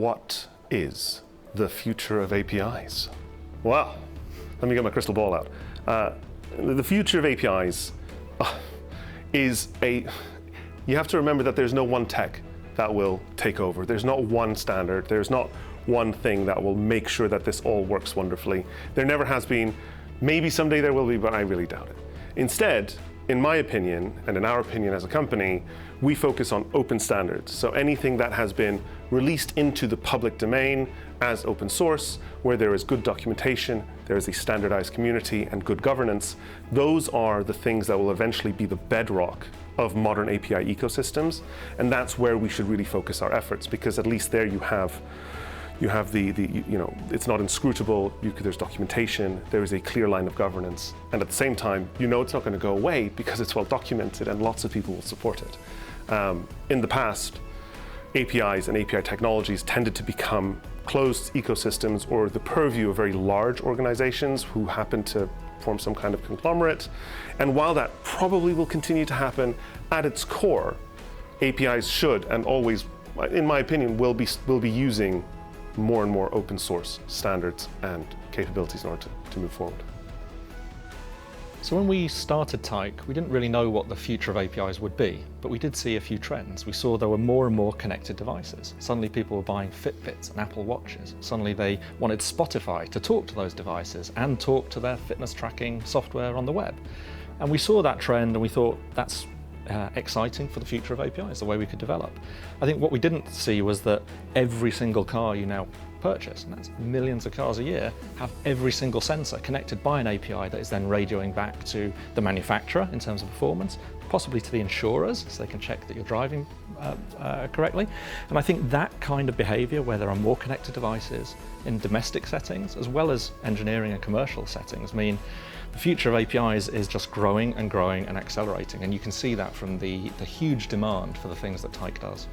What is the future of APIs? Well, let me get my crystal ball out. The future of APIs you have to remember that there's no one tech that will take over. There's not one standard. There's not one thing that will make sure that this all works wonderfully. There never has been. Maybe someday there will be, but I really doubt it. Instead, in my opinion, and in our opinion as a company, we focus on open standards. So anything that has been released into the public domain as open source, where there is good documentation, there is a standardized community and good governance, those are the things that will eventually be the bedrock of modern API ecosystems. And that's where we should really focus our efforts, because at least there you have it's not inscrutable, there's documentation, there is a clear line of governance, and at the same time, it's not going to go away because it's well documented and lots of people will support it. In the past, APIs and API technologies tended to become closed ecosystems or the purview of very large organizations who happen to form some kind of conglomerate. And while that probably will continue to happen, at its core, APIs should and always, in my opinion, will be using more and more open source standards and capabilities in order to move forward. So when we started Tyke, we didn't really know what the future of APIs would be, but we did see a few trends. We saw there were more and more connected devices. Suddenly people were buying Fitbits and Apple Watches. Suddenly they wanted Spotify to talk to those devices and talk to their fitness tracking software on the web. And we saw that trend and we thought that's exciting for the future of APIs, the way we could develop. I think what we didn't see was that every single car you now purchase, and that's millions of cars a year, have every single sensor connected by an API that is then radioing back to the manufacturer in terms of performance, possibly to the insurers so they can check that you're driving correctly. And I think that kind of behavior, where there are more connected devices in domestic settings as well as engineering and commercial settings, mean the future of APIs is just growing and growing and accelerating, and you can see that from the huge demand for the things that Tyke does.